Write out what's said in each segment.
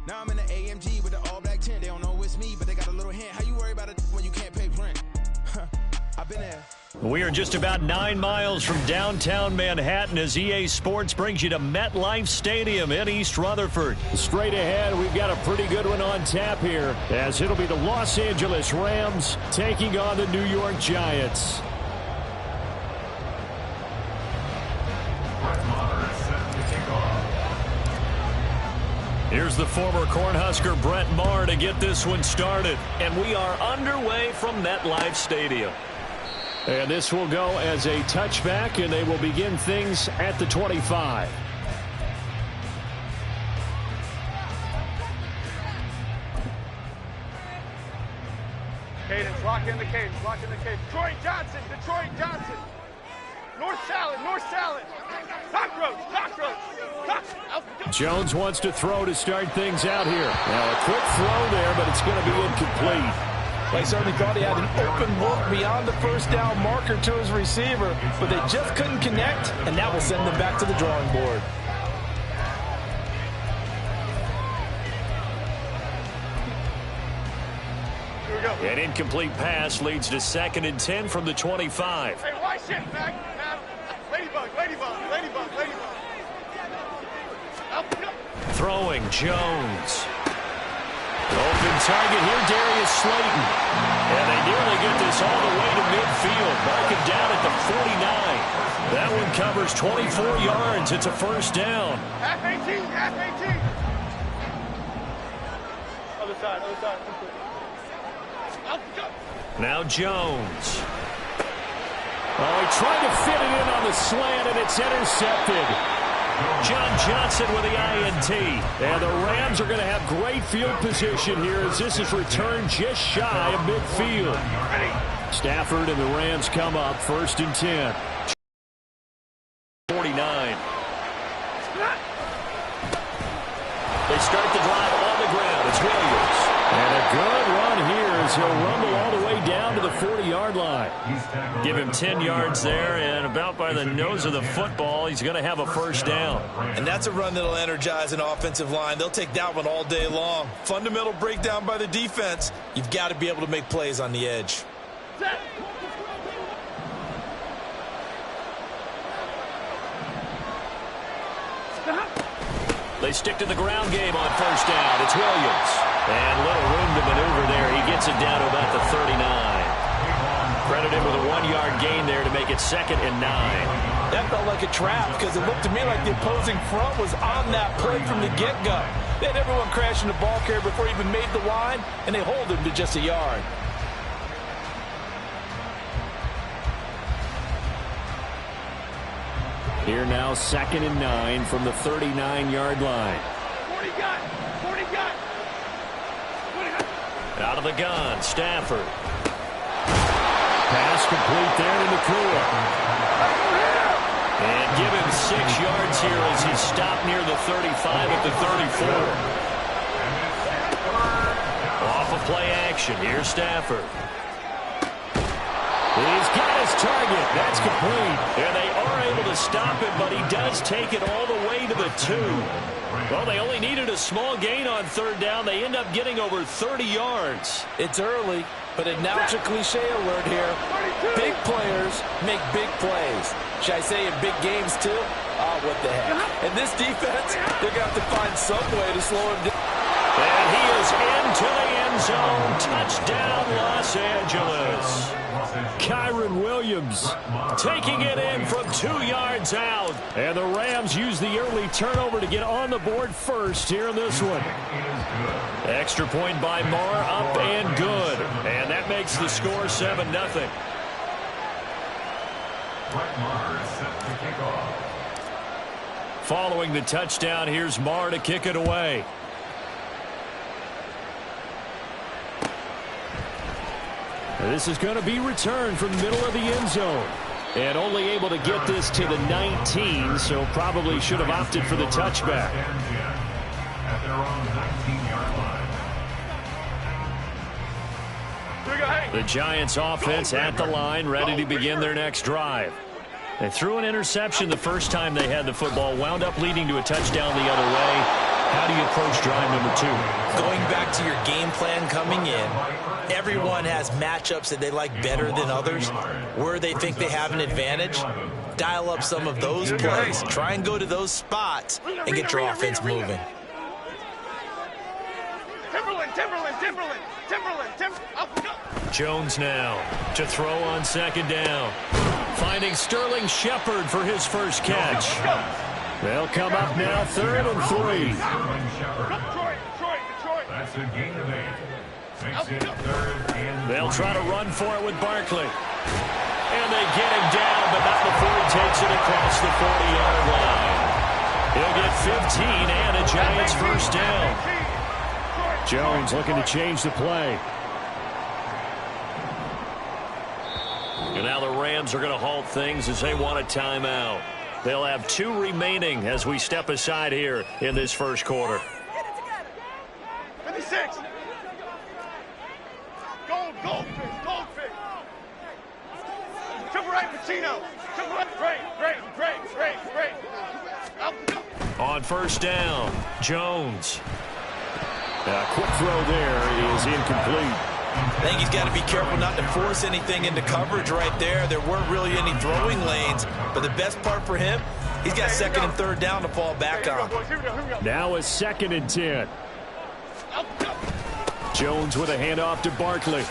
Now I'm in the AMG with the all-black tent. They don't know it's me, but they got a little hint. How you worry about it when you can't pay rent? I've been there. We are just about 9 miles from downtown Manhattan as EA Sports brings you to MetLife Stadium in East Rutherford. Straight ahead, we've got a pretty good one on tap here, as it'll be the Los Angeles Rams taking on the New York Giants. Here's the former Cornhusker Brett Maher to get this one started. And we are underway from MetLife Stadium. And this will go as a touchback, and they will begin things at the 25. Cadence, lock in the cadence, lock in the cadence. Detroit Johnson, Detroit Johnson. North salad, north salad. Cockroach, cockroach. Jones wants to throw to start things out here. Now a quick throw there, but it's going to be incomplete. They certainly thought he had an open look beyond the first down marker to his receiver, but they just couldn't connect, and that will send them back to the drawing board. Here we go. An incomplete pass leads to 2nd and 10 from the 25. Hey, why shit, Mac? Ladybug, ladybug, ladybug, ladybug. Throwing Jones. Open target here, Darius Slayton. And they nearly get this all the way to midfield. Mark it down at the 49. That one covers 24 yards. It's a first down. Half 18, half 18. Other side, other side. Now Jones. Oh, he tried to fit it in on the slant, and it's intercepted. John Johnson with the INT. And the Rams are going to have great field position here as this is returned just shy of midfield. Stafford and the Rams come up 1st and 10. 49. They start the drive on the ground. It's Williams. And a good run here as he'll rumble all the way down to the 40-yard line. Give him 10 yards there, and about by the nose of the football, he's going to have a first down. And that's a run that'll energize an offensive line. They'll take that one all day long. Fundamental breakdown by the defense. You've got to be able to make plays on the edge. They stick to the ground game on first down. It's Williams. And little room to maneuver there. He gets it down to about the 39. Credit him with a 1-yard gain there to make it 2nd and 9. That felt like a trap because it looked to me like the opposing front was on that play from the get-go. They had everyone crashing the ball carrier before he even made the line, and they hold him to just a yard. Here now 2nd and 9 from the 39-yard line. 40 gun, 40 gun. Out of the gun, Stafford. Pass complete there in the cooler. And give him 6 yards here as he's stopped near the 35 at the 34. Off of play action, here's Stafford. He's got his target. That's complete. And they are able to stop him, but he does take it all the way to the 2. Well, they only needed a small gain on 3rd down. They end up getting over 30 yards. It's early, but announce a cliche alert here. Big players make big plays. Should I say in big games, too? Oh, what the heck. And this defense, they're going to have to find some way to slow him down. And he is into the end zone. Touchdown, Los Angeles. Kyron Williams taking it in from 2 yards out. And the Rams use the early turnover to get on the board first here in this one. Extra point by Maher, up and good. And that makes the score 7-0. Following the touchdown, here's Maher to kick it away. This is going to be returned from the middle of the end zone. And only able to get this to the 19, so probably should have opted for the touchback. The Giants offense at the line, ready to begin their next drive. They threw an interception the first time they had the football, wound up leading to a touchdown the other way. How do you approach drive number 2? Going back to your game plan coming in, everyone has matchups that they like better than others, where they think they have an advantage. Dial up some of those plays. Try and go to those spots and get your offense moving. Jones now to throw on second down. Finding Sterling Shepard for his first catch. They'll come up now 3rd and 3. They'll try to run for it with Barkley. And they get him down, but not before he takes it across the 40-yard line. He'll get 15 and a Giants first down. Jones looking to change the play. And now the Rams are going to halt things as they want a timeout. They'll have 2 remaining as we step aside here in this first quarter. 56. Goldfish. Triple right, Pacino. Triple right, great. On first down, Jones. A quick throw there is incomplete. I think he's got to be careful not to force anything into coverage right there. There weren't really any throwing lanes, but the best part for him, he's got 2nd and 3rd down to fall back on. Now a 2nd and 10. Jones with a handoff to Barkley.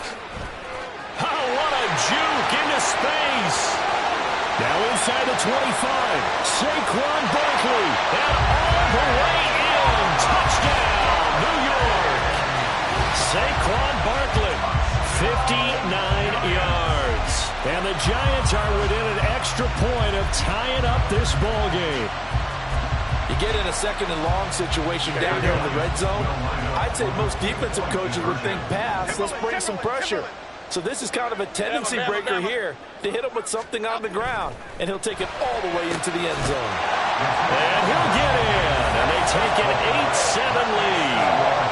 Oh, what a juke into space. Now inside the 25. Saquon Barkley. And all the way in. Touchdown, New York. Saquon Barkley, 59 yards. And the Giants are within an extra point of tying up this ball game. You get in a 2nd and long situation down here in the red zone, I'd say most defensive coaches would think pass, let's bring some pressure. So this is kind of a tendency breaker here to hit him with something on the ground, and he'll take it all the way into the end zone. And he'll get in, and they take an 8-7 lead.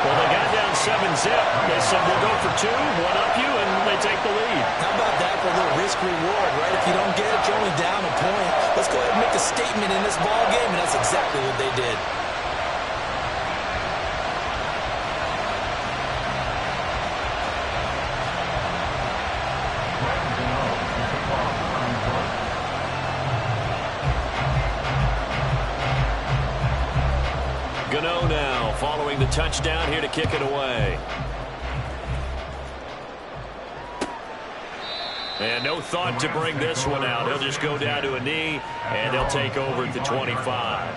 Well, they got down 7-zip. They said, we'll go for 2, one up you, and they take the lead. How about that for a little risk-reward, right? If you don't get it, you're only down a point. Let's go ahead and make a statement in this ball game, and that's exactly what they did. Gano now following the touchdown here to kick it away. And no thought to bring this one out. He'll just go down to a knee, and he'll take over at the 25.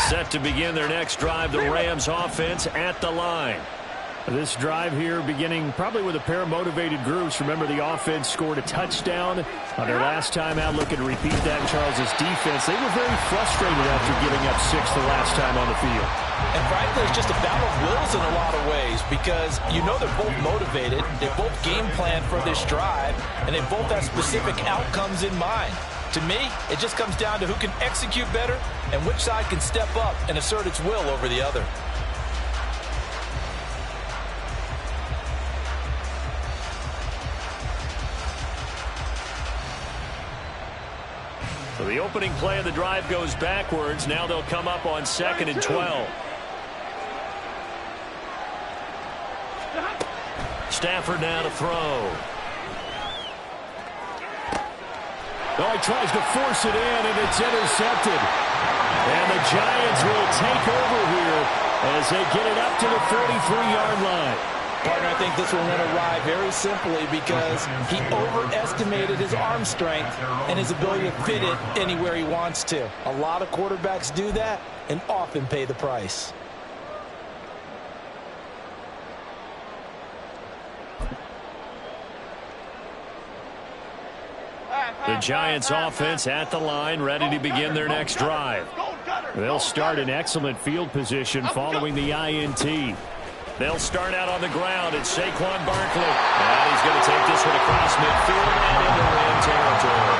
Set to begin their next drive, the Rams offense at the line. This drive here beginning probably with a pair of motivated groups. Remember, the offense scored a touchdown on their last time out. Looking to repeat that in Charles's defense. They were very frustrated after giving up 6 the last time on the field. And frankly, it's just a battle of wills in a lot of ways because you know they're both motivated. They both game plan for this drive, and they both have specific outcomes in mind. To me, it just comes down to who can execute better and which side can step up and assert its will over the other. So the opening play of the drive goes backwards. Now they'll come up on 2nd and 12. Stafford now to throw. Oh, he tries to force it in, and it's intercepted. And the Giants will take over here as they get it up to the 43-yard line. Partner, I think this one went awry very simply because he overestimated his arm strength and his ability to fit it anywhere he wants to. A lot of quarterbacks do that and often pay the price. The Giants offense at the line, ready to begin their next drive. They'll start in excellent field position following the INT. They'll start out on the ground. It's Saquon Barkley. And he's going to take this one across midfield and into Ram territory.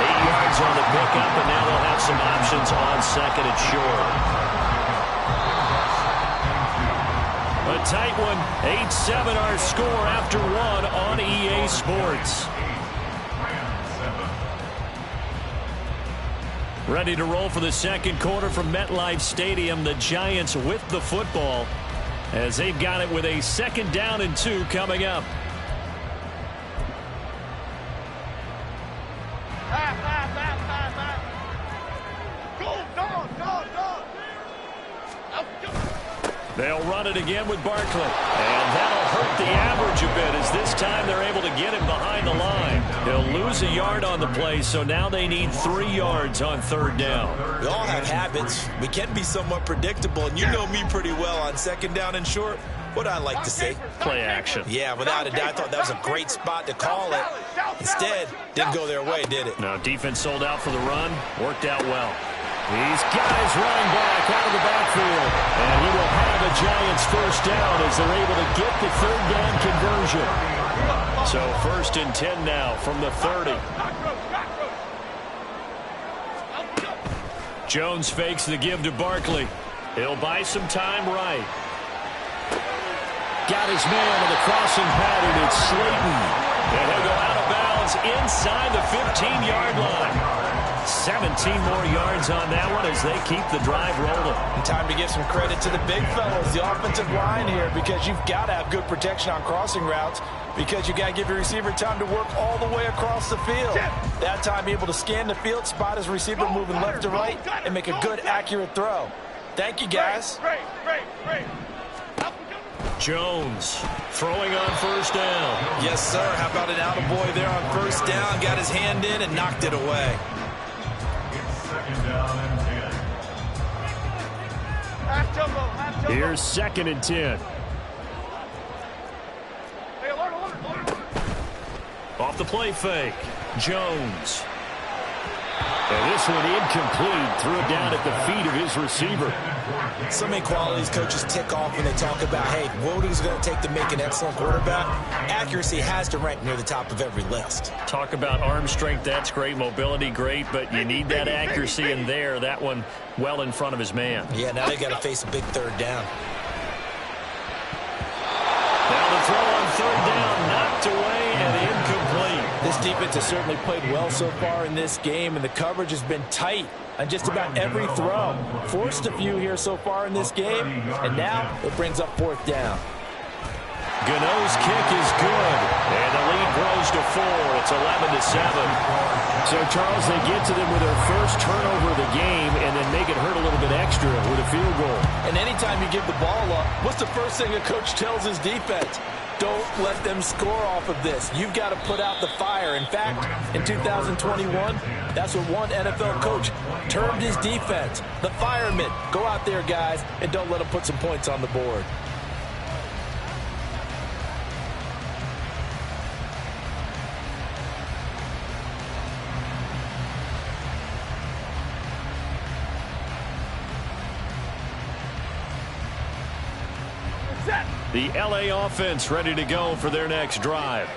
8 yards on the pickup, and now they'll have some options on 2nd and short. A tight one. 8-7 our score after 1 on EA Sports. Ready to roll for the second quarter from MetLife Stadium. The Giants with the football as they've got it with a 2nd down and 2 coming up. They'll run it again with Barkley. And that'll hurt the average a bit as this time they're able to get him behind the line. He'll lose a yard on the play, so now they need 3 yards on 3rd down. We all have habits. We can be somewhat predictable, and you know me pretty well on 2nd down and short. What I like to say? Play action. Yeah, without a doubt, I thought that was a great spot to call it. Instead, didn't go their way, did it? No, defense sold out for the run. Worked out well. He's got his running back out of the backfield. And he will have a Giants 1st down as they're able to get the 3rd down conversion. So 1st and 10 now from the 30. Jones fakes the give to Barkley. He'll buy some time right. Got his man on the crossing pattern. It's Slayton. And he'll go out of bounds inside the 15-yard line. 17 more yards on that one as they keep the drive rolling. And time to give some credit to the big fellows, the offensive line here, because you've got to have good protection on crossing routes because you got to give your receiver time to work all the way across the field. That time able to scan the field, spot his receiver moving left to right, and make a good, accurate throw. Thank you, guys. Great. Jones throwing on 1st down. Yes, sir. How about an attaboy there on 1st down? Got his hand in and knocked it away. Here's 2nd and 10. Hey, alert. Off the play fake. Jones. And this one incomplete. Threw it down at the feet of his receiver. So many qualities coaches tick off when they talk about, hey, what is it going to take to make an excellent quarterback? Accuracy has to rank near the top of every list. Talk about arm strength, that's great. Mobility, great, but you need that accuracy in there. That one well in front of his man. Yeah, now they got to face a big 3rd down. Now the throw on 3rd down, knocked away and incomplete. This defense has certainly played well so far in this game, and the coverage has been tight on just about every throw. Forced a few here so far in this game, and now it brings up 4th down. Gano's kick is good, and the lead grows to 4. It's 11-7. So, Charles, they get to them with their first turnover of the game and then make it hurt a little bit extra with a field goal. And anytime you give the ball up, what's the first thing a coach tells his defense? Don't let them score off of this. You've got to put out the fire. In fact, in 2021, that's what one NFL coach termed his defense. The firemen. Go out there, guys, and don't let them put some points on the board. The LA offense ready to go for their next drive.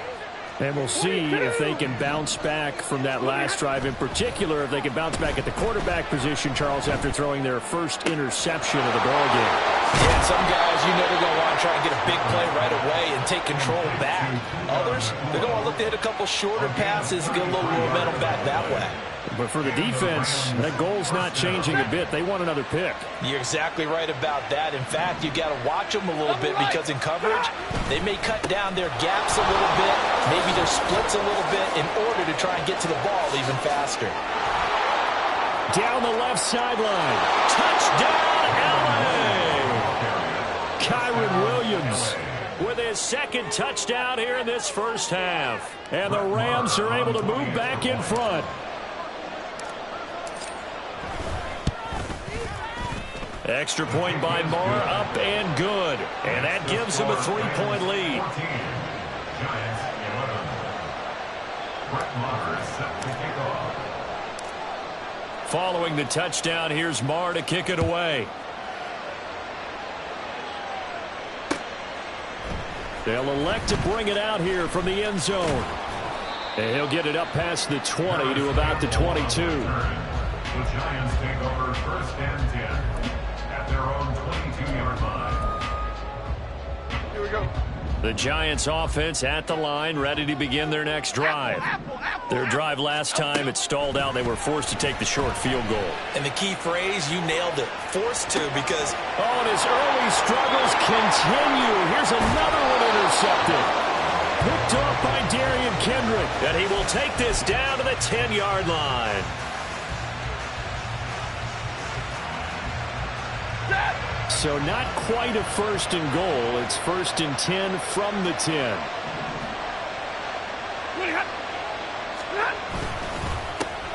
And we'll see if they can bounce back from that last drive. In particular, if they can bounce back at the quarterback position, Charles, after throwing their first interception of the ballgame. Yeah, some guys, you know they're going to want to try and get a big play right away and take control back. Others, they're going to look to hit a couple shorter passes, get a little momentum back that way. But for the defense, that goal's not changing a bit. They want another pick. You're exactly right about that. In fact, you've got to watch them a little bit because in coverage, they may cut down their gaps a little bit, maybe their splits a little bit in order to try and get to the ball even faster. Down the left sideline. Touchdown, LA! Kyron Williams with his 2nd touchdown here in this first half. And the Rams are able to move back in front. Extra point by Moore, up and good. And that gives them a 3-point lead. Following the touchdown, here's Moore to kick it away. They'll elect to bring it out here from the end zone. And he'll get it up past the 20 to about the 22. The Giants take over 1st and 10 at their own 22-yard line. Here we go. The Giants offense at the line, ready to begin their next drive. Their drive last time, it stalled out. They were forced to take the short field goal. And the key phrase, you nailed it, forced to, because... Oh, and his early struggles continue. Here's another one intercepted. Picked off by Darian Kendrick. And he will take this down to the 10-yard line. So not quite a first and goal. It's first and 10 from the 10.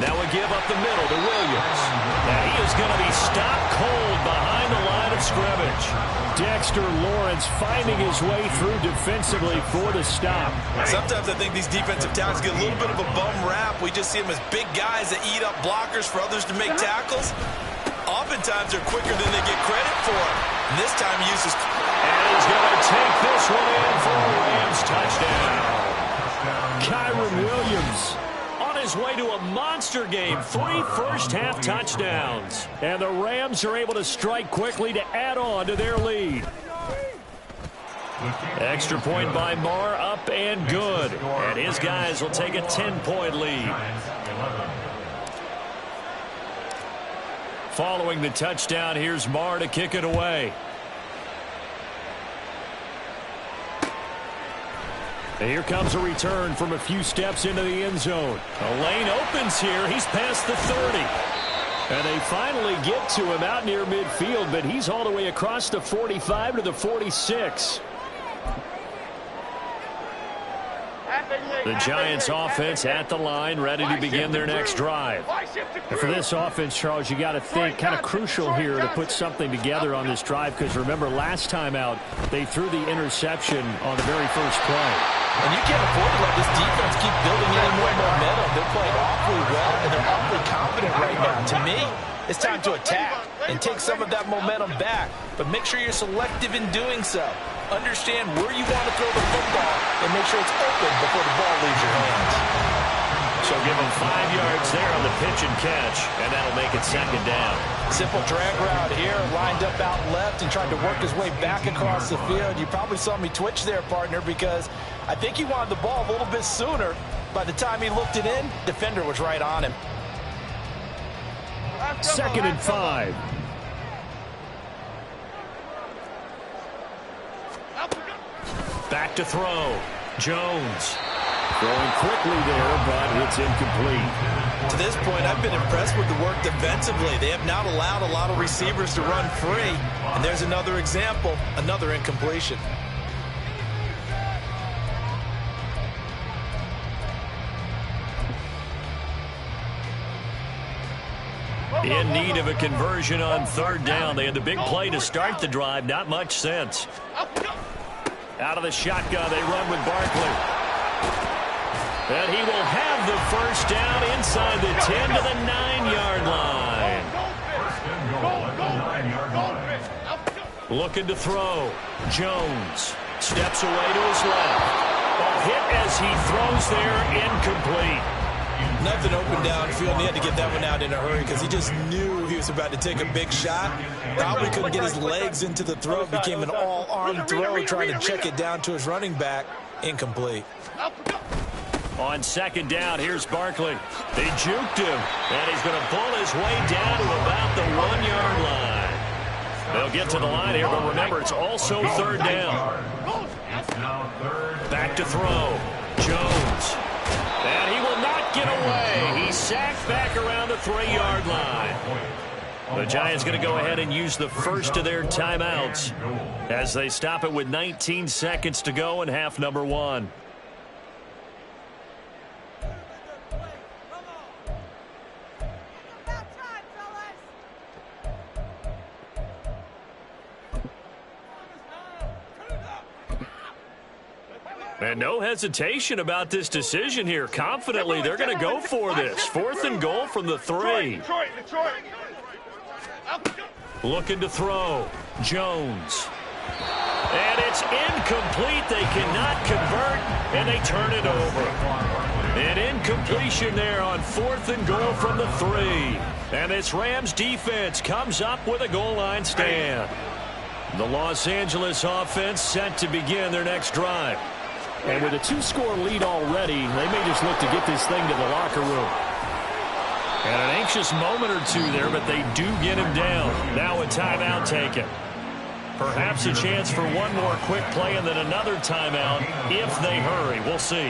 Now we give up the middle to Williams. And he is going to be stopped cold behind the line of scrimmage. Dexter Lawrence finding his way through defensively for the stop. Sometimes I think these defensive tackles get a little bit of a bum rap. We just see them as big guys that eat up blockers for others to make tackles. Oftentimes they're quicker than they get credit for. And this time he uses... And he's going to take this one in for a Rams touchdown. Kyron Williams on his way to a monster game. 3 first-half touchdowns. And the Rams are able to strike quickly to add on to their lead. Extra point by Marr, up and good. And his guys will take a 10-point lead. Following the touchdown, here's Marr to kick it away. And here comes a return from a few steps into the end zone. A lane opens here. He's past the 30. And they finally get to him out near midfield, but he's all the way across the 45 to the 46. The Giants offense at the line, ready to begin their next drive. And for this offense, Charles, you got to think kind of crucial here to put something together on this drive, because remember last time out they threw the interception on the very first play. And you can't afford to let this defense keep building any more momentum. They're playing awfully well, and they're awfully confident right now. To me, it's time to attack and take some of that momentum back. But make sure you're selective in doing so. Understand where you want to throw the football and make sure it's open before the ball leaves your hands. So give him 5 yards there on the pitch and catch, and that'll make it second down. Simple drag route here, lined up out left and tried to work his way back across the field. You probably saw me twitch there, partner, because I think he wanted the ball a little bit sooner. By the time he looked it in, defender was right on him. Second and 5. Back to throw. Jones. Throwing quickly there, but it's incomplete. To this point, I've been impressed with the work defensively. They have not allowed a lot of receivers to run free. And there's another example, another incompletion. In need of a conversion on third down. They had the big play to start the drive. Not much sense. Out of the shotgun, they run with Barkley. And he will have the first down inside the 10 to the 9-yard line. Looking to throw. Jones steps away to his left. A hit as he throws there, incomplete. Nothing open downfield, and he had to get that one out in a hurry because he just knew he was about to take a big shot. Probably couldn't get his legs into the throw. It became an all-arm throw, trying to check it down to his running back. Incomplete. On second down, here's Barkley. They juked him, and he's going to pull his way down to about the 1-yard line. They'll get to the line here, but remember, it's also third down. Back to throw. Jones. And he will not get away. He's sacked back around the 3-yard line. The Giants going to go ahead and use the first of their timeouts as they stop it with 19 seconds to go in half number 1. And no hesitation about this decision here. Confidently, they're going to go for this. 4th and goal from the 3. Looking to throw. Jones. And it's incomplete. They cannot convert, and they turn it over. An incompletion there on 4th and goal from the 3. And this Rams defense comes up with a goal line stand. The Los Angeles offense set to begin their next drive. And with a 2-score lead already, they may just look to get this thing to the locker room. And an anxious moment or two there, but they do get him down. Now a timeout taken. Perhaps a chance for one more quick play and then another timeout if they hurry. We'll see.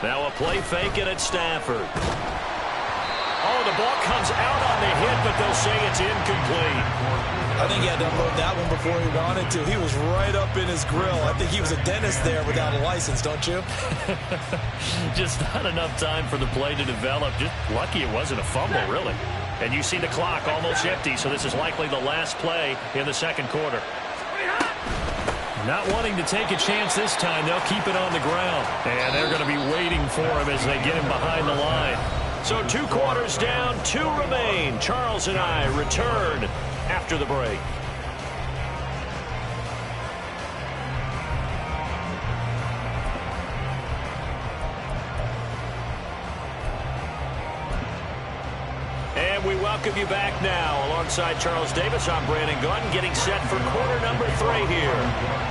Now a play fake it at Stafford. Oh, the ball comes out on the hit, but they'll say it's incomplete. I think he had to unload that one before he wanted to. He was right up in his grill. I think he was a dentist there without a license, don't you? Just not enough time for the play to develop. Just lucky it wasn't a fumble, really. And you see the clock almost empty, so this is likely the last play in the second quarter. Not wanting to take a chance this time, they'll keep it on the ground. And they're going to be waiting for him as they get him behind the line. So 2 quarters down, 2 remain. Charles and I return after the break. And we welcome you back now. Alongside Charles Davis, I'm Brandon Gunn, getting set for quarter number 3 here.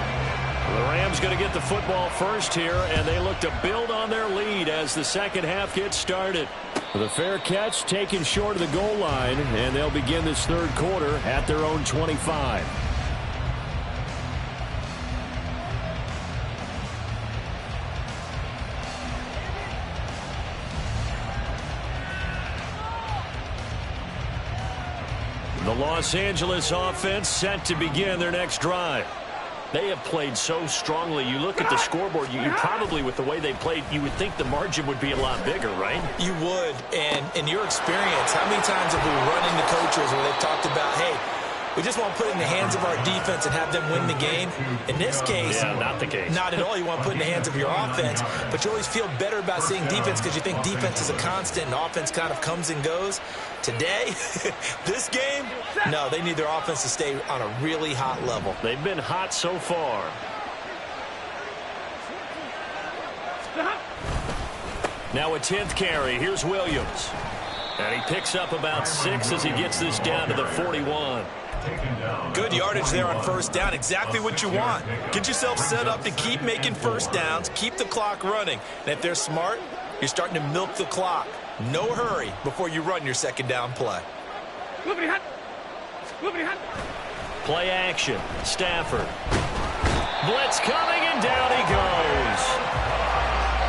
The Rams going to get the football first here, and they look to build on their lead as the second half gets started. With a fair catch taken short of the goal line, and they'll begin this third quarter at their own 25. The Los Angeles offense set to begin their next drive. They have played so strongly. You look at the scoreboard, you probably, with the way they played, you would think the margin would be a lot bigger, right? You would. And in your experience, how many times have we run into coaches where they've talked about, hey, we just want to put it in the hands of our defense and have them win the game? In this case, not the case. Not at all. You want to put it in the hands of your offense, but you always feel better about seeing defense because you think defense is a constant and offense kind of comes and goes. Today, this game, no, they need their offense to stay on a really hot level. They've been hot so far. Now a 10th carry. Here's Williams. And he picks up about 6 as he gets this down to the 41. Good yardage there on first down. Exactly what you want. Get yourself set up to keep making first downs, keep the clock running. And if they're smart, you're starting to milk the clock. No hurry before you run your second down play. Play action. Stafford. Blitz coming, and down he goes.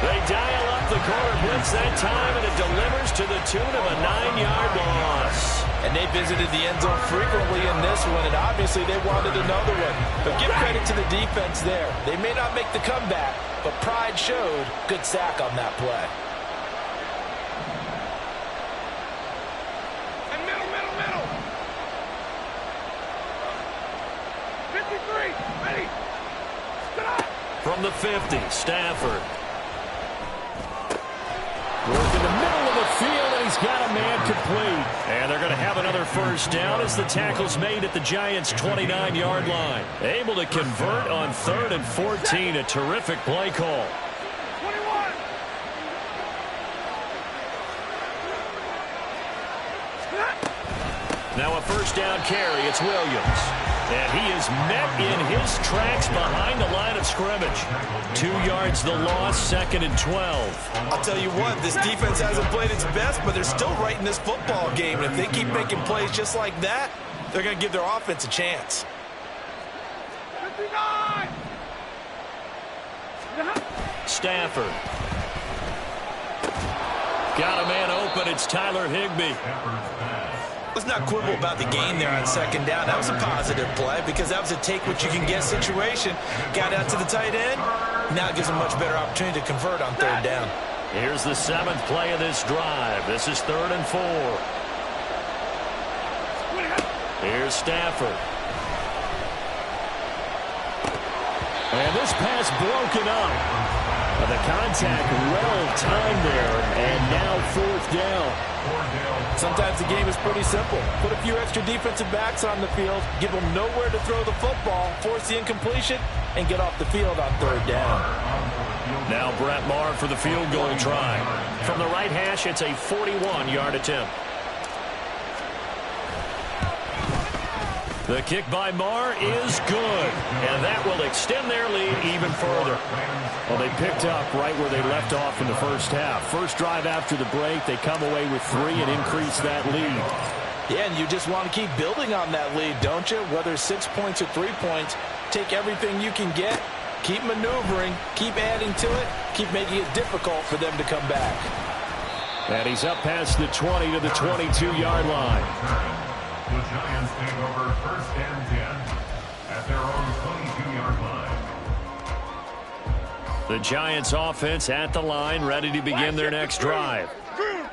They dial up the corner blitz that time, and it delivers to the tune of a 9-yard loss. And they visited the end zone frequently in this one, and obviously they wanted another one. But give credit to the defense there. They may not make the comeback, but pride showed. Good sack on that play. And middle. 53, ready. From the 50, Stafford. Work in the middle of the field, and he's got a man complete. And they're going to have another first down as the tackle's made at the Giants' 29-yard line. Able to convert on 3rd and 14. A terrific play call. 21. Now a first down carry. It's Williams. And he is met in his tracks behind the line of scrimmage. 2 yards the loss, 2nd and 12. I'll tell you what, this defense hasn't played its best, but they're still right in this football game. And if they keep making plays just like that, they're going to give their offense a chance. 59. Stafford. Got a man open. It's Tyler Higbee. Let's not quibble about the gain there on second down. That was a positive play because that was a take-what-you-can-get situation. Got out to the tight end. Now it gives them a much better opportunity to convert on 3rd down. Here's the 7th play of this drive. This is 3rd and 4. Here's Stafford. And this pass broken up. The contact well timed there, and now 4th down. Sometimes the game is pretty simple. Put a few extra defensive backs on the field, give them nowhere to throw the football, force the incompletion, and get off the field on 3rd down. Now Brett Maher for the field goal try. From the right hash, it's a 41-yard attempt. The kick by Marr is good, and that will extend their lead even further. Well, they picked up right where they left off in the first half. First drive after the break, they come away with 3 and increase that lead. Yeah, and you just want to keep building on that lead, don't you? Whether it's 6 points or 3 points, take everything you can get, keep maneuvering, keep adding to it, keep making it difficult for them to come back. And he's up past the 20 to the 22-yard line. The Giants take over 1st and 10 at their own 22-yard line. The Giants offense at the line, ready to begin their next drive.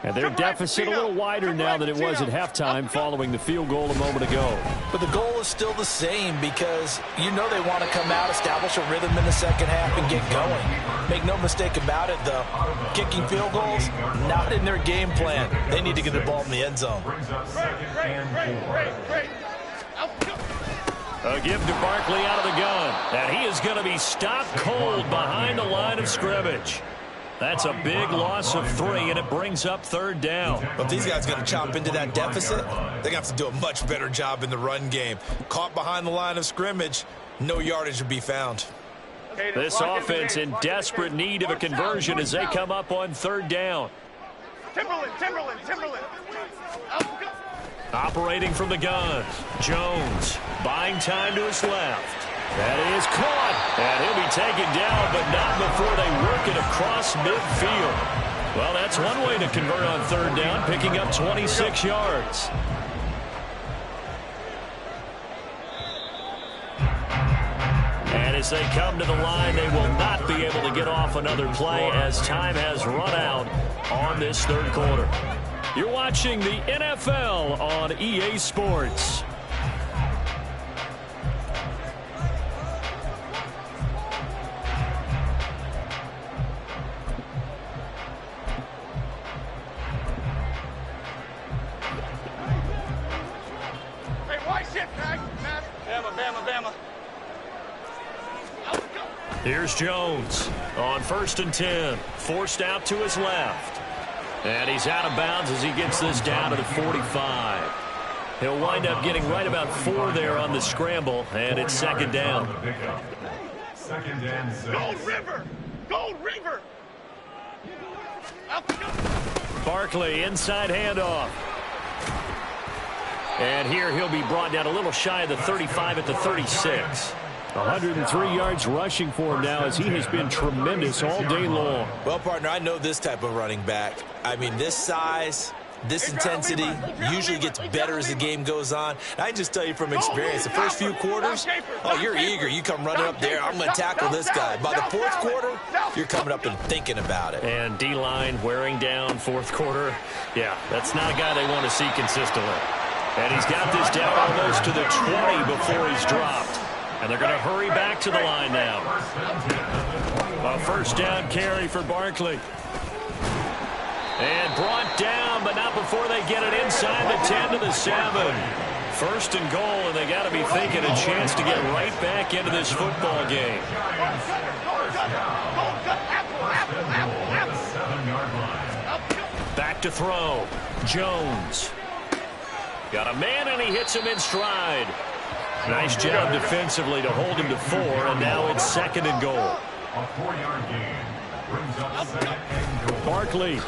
And their deficit a little wider now than it was at halftime following the field goal a moment ago. But the goal is still the same because you know they want to come out, establish a rhythm in the second half, and get going. Make no mistake about it, though. Kicking field goals, not in their game plan. They need to get the ball in the end zone. A give to Barkley out of the gun. And he is going to be stopped cold behind the line of scrimmage. That's a big loss of 3, and it brings up 3rd down. But if these guys are going to chop into that deficit, they're going to have to do a much better job in the run game. Caught behind the line of scrimmage, no yardage to be found. This offense in desperate need of a conversion as they come up on 3rd down. Timberland. Operating from the gun, Jones buying time to his left. That is caught, and he'll be taken down, but not before they work it across midfield. Well, that's one way to convert on 3rd down, picking up 26 yards. And as they come to the line, they will not be able to get off another play as time has run out on this 3rd quarter. You're watching the NFL on EA Sports. Bama. Here's Jones on 1st and 10. Forced out to his left. And he's out of bounds as he gets this down to the 45. He'll wind up getting right about 4 there on the scramble, and it's 2nd down. 2nd and 6. Gold River! Barkley, inside handoff. And here he'll be brought down a little shy of the 35 at the 36. 103 yards rushing for him now as he has been tremendous all day long. Well, partner, I know this type of running back. I mean, this size, this intensity usually gets better as the game goes on. I just tell you from experience, the first few quarters, oh, you're eager. You come running up there, I'm going to tackle this guy. By the 4th quarter, you're coming up and thinking about it. And D-line wearing down 4th quarter. Yeah, that's not a guy they want to see consistently. And he's got this down almost to the 20 before he's dropped. And they're going to hurry back to the line now. A 1st down carry for Barkley. And brought down, but not before they get it inside the 10 to the 7. 1st and goal, and they got to be thinking a chance to get right back into this football game. Back to throw. Jones. Got a man, and he hits him in stride. Nice job defensively to hold him to 4, and now it's 2nd and goal. A 4-yard gain brings up 2nd and goal. Barkley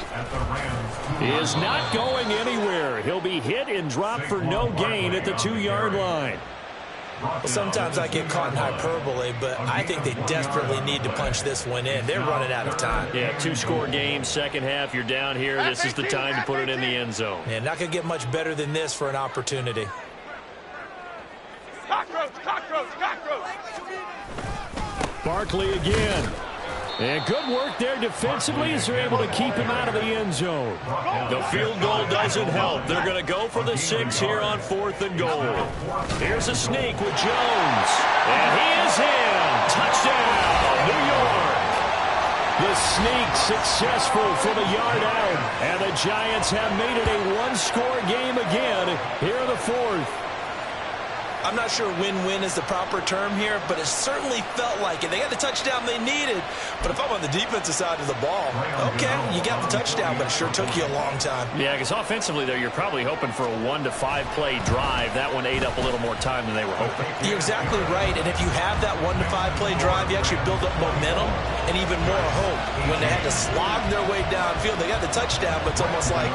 is not going anywhere. He'll be hit and dropped for no gain at the 2-yard line. Well, sometimes I get caught in hyperbole, but I think they desperately need to punch this one in. They're running out of time. Yeah, 2-score game, second half. You're down here. This is the time to put it in the end zone. Yeah, not going to get much better than this for an opportunity. Cockroach. Barkley again. And good work there defensively as they're able to keep him out of the end zone. The field goal doesn't help. They're going to go for the 6 here on 4th and goal. Here's a sneak with Jones. And he is in. Touchdown, New York. The sneak successful from a yard out. And the Giants have made it a 1-score game again here in the 4th. I'm not sure win-win is the proper term here, but it certainly felt like it. They got the touchdown they needed, but if I'm on the defensive side of the ball, okay, you got the touchdown, but it sure took you a long time. Yeah, because offensively there, you're probably hoping for a 1 to 5 play drive. That one ate up a little more time than they were hoping. You're exactly right, and if you have that 1 to 5 play drive, you actually build up momentum and even more hope. When they had to slog their way downfield, they got the touchdown, but it's almost like,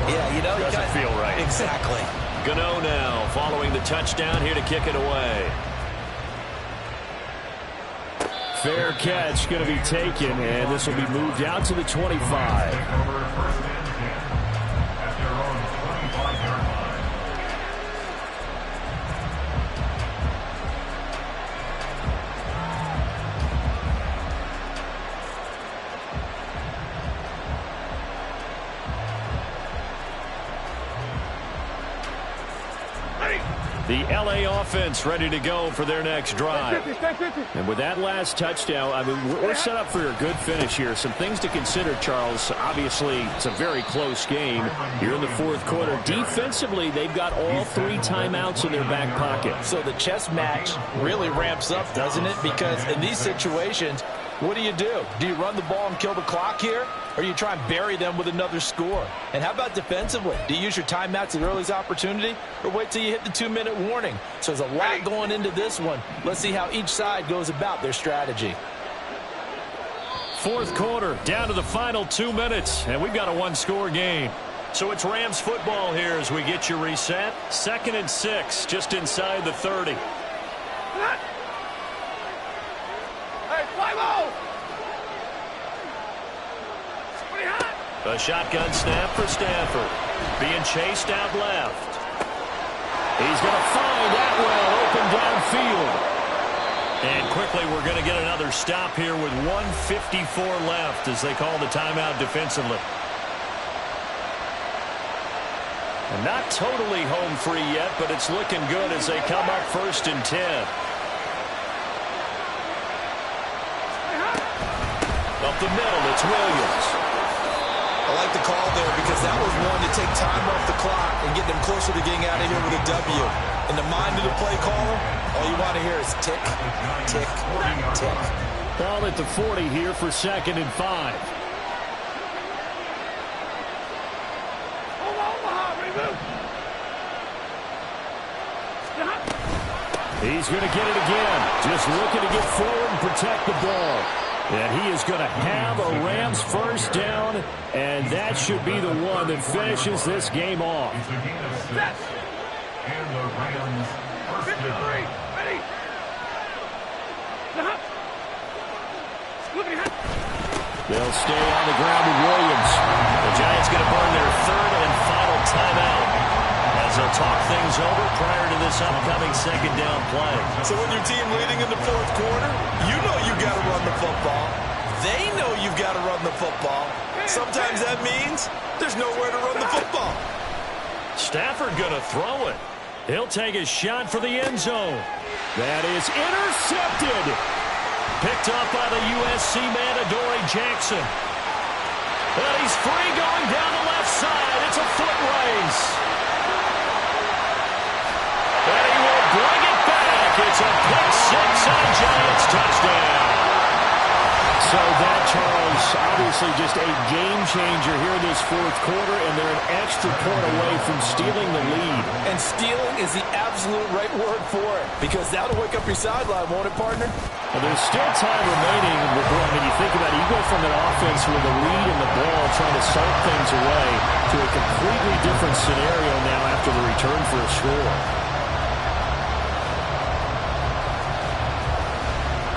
yeah, you know. Doesn't feel right. Exactly. Gano now following the touchdown here to kick it away. Fair catch going to be taken, and this will be moved out to the 25. The LA offense ready to go for their next drive. And with that last touchdown, I mean, we're set up for a good finish here. Some things to consider, Charles. Obviously, it's a very close game. You're in the fourth quarter. Defensively, they've got all 3 timeouts in their back pocket. So the chess match really ramps up, doesn't it? Because in these situations, what do? Do you run the ball and kill the clock here? Or you try and bury them with another score? And how about defensively? Do you use your timeouts at earliest opportunity? Or wait till you hit the 2-minute warning? So there's a lot going into this one. Let's see how each side goes about their strategy. Fourth quarter, down to the final 2 minutes. And we've got a 1-score game. So it's Rams football here as we get you reset. 2nd and 6, just inside the 30. Hey, fly ball! A shotgun snap for Stafford. Being chased out left. He's going to find Atwell open downfield. And quickly we're going to get another stop here with 1:54 left as they call the timeout defensively. And not totally home free yet, but it's looking good as they come up 1st and 10. Up the middle, it's Williams. I like the call there because that was one to take time off the clock and get them closer to getting out of here with a W. In the mind of the play caller, all you want to hear is tick, tick, tick. Ball at the 40 here for 2nd and 5. He's going to get it again. Just looking to get forward and protect the ball. And he is going to have a Rams first down, and that should be the one that finishes this game off. And the Rams first down. Ready? They'll stay on the ground with Williams. The Giants going to burn their 3rd and final timeout as they'll talk things over prior to this upcoming 2nd down play. So when your team leading in the fourth quarter, you know you got to run the football. They know you've got to run the football. Sometimes that means there's nowhere to run the football. Stafford going to throw it. He'll take a shot for the end zone. That is intercepted. Picked up by the USC man, Adoree Jackson. And he's free going down the left side. It's a foot race. And he will bring it back. It's a pick 6 on Giants touchdown. So that, Charles, obviously just a game changer here this fourth quarter, and they're an extra point away from stealing the lead. And stealing is the absolute right word for it, because that'll wake up your sideline, won't it, partner? Well, there's still time remaining. I mean, you think about it, you go from an offense with a lead in the ball trying to start things away to a completely different scenario now after the return for a score.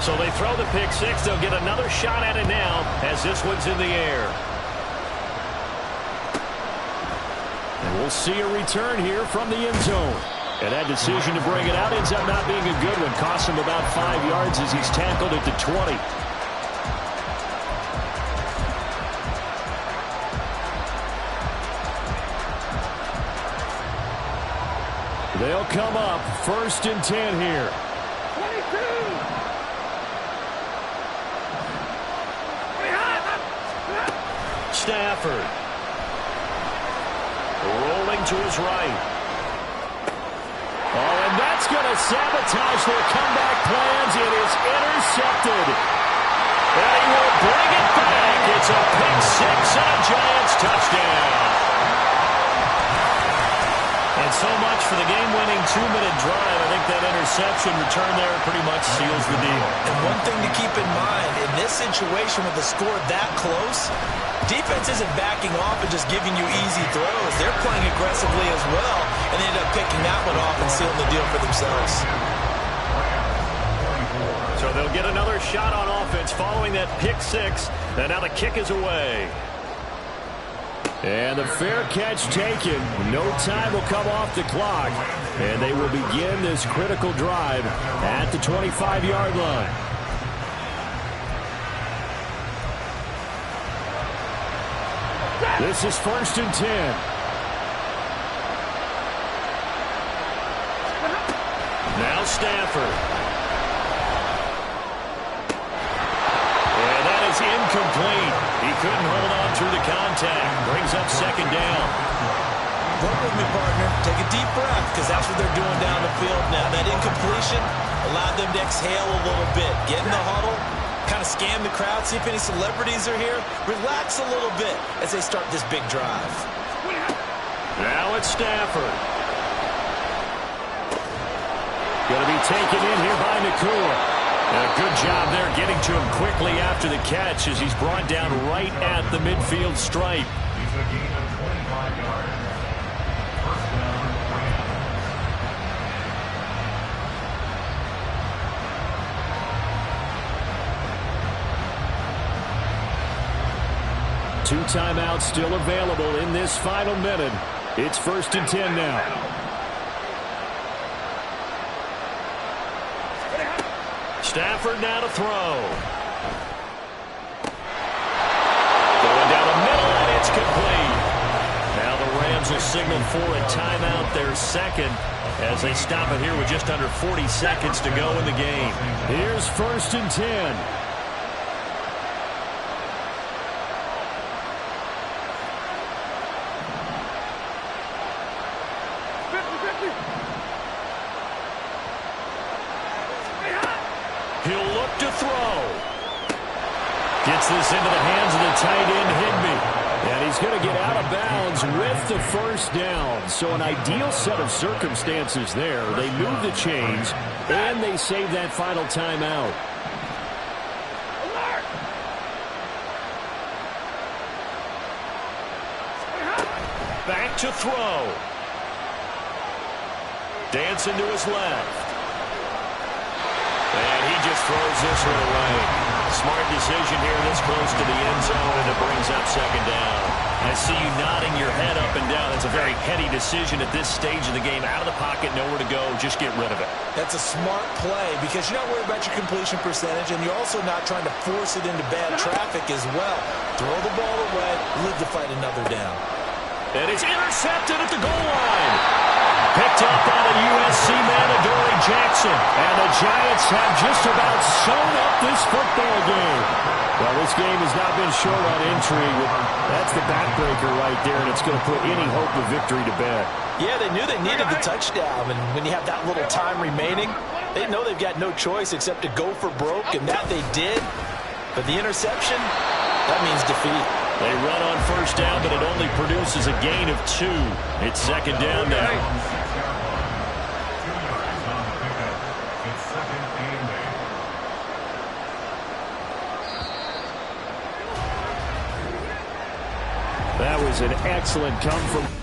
So they throw the pick 6. They'll get another shot at it now as this one's in the air. And we'll see a return here from the end zone. And that decision to bring it out ends up not being a good one. Costs him about 5 yards as he's tackled at the 20. They'll come up 1st and 10 here. 22! Stafford. Rolling to his right. Oh, and that's going to sabotage their comeback plans. It is intercepted. And he will bring it back. It's a pick six and a Giants touchdown. And so much for the game-winning 2-minute drive. I think that interception return there pretty much seals the deal. And one thing to keep in mind, in this situation with the score that close, defense isn't backing off and just giving you easy throws. They're playing aggressively as well, and they end up picking that one off and sealing the deal for themselves. So they'll get another shot on offense following that pick six. And now the kick is away. And the fair catch taken. No time will come off the clock. And they will begin this critical drive at the 25-yard line. This is 1st and 10. Now Stafford. Incomplete. He couldn't hold on through the contact. Brings up 2nd down. Work with me, partner. Take a deep breath, because that's what they're doing down the field now. That incompletion allowed them to exhale a little bit. Get in the huddle, kind of scan the crowd, see if any celebrities are here. Relax a little bit as they start this big drive. Now it's Stafford. Going to be taken in here by Nakua. And a good job there getting to him quickly after the catch as he's brought down right at the midfield stripe. He's a gain of 25 yards. First down, Rams. 2 timeouts still available in this final minute. It's 1st and 10 now. Stafford now to throw. Going down the middle, and it's complete. Now the Rams will signal for a timeout, their second, as they stop it here with just under 40 seconds to go in the game. Here's 1st and 10. He'll look to throw. Gets this into the hands of the tight end, Higbee. And he's going to get out of bounds with the 1st down. So an ideal set of circumstances there. They move the chains, and they save that final timeout. Back to throw. Dancing to his left. And he just throws this one away. Smart decision here this close to the end zone, and it brings up 2nd down. I see you nodding your head up and down. It's a very heady decision at this stage of the game. Out of the pocket, nowhere to go. Just get rid of it. That's a smart play because you're not worried about your completion percentage, and you're also not trying to force it into bad traffic as well. Throw the ball away, live to fight another down. And it's intercepted at the goal line. Picked up by the USC man, Adoree Jackson. And the Giants have just about sewn up this football game. Well, this game has not been short on intrigue. That's the backbreaker right there, and it's going to put any hope of victory to bed. Yeah, they knew they needed the touchdown, and when you have that little time remaining, they know they've got no choice except to go for broke, and that they did. But the interception, that means defeat. They run on 1st down, but it only produces a gain of 2. It's 2nd down now. That was an excellent come from...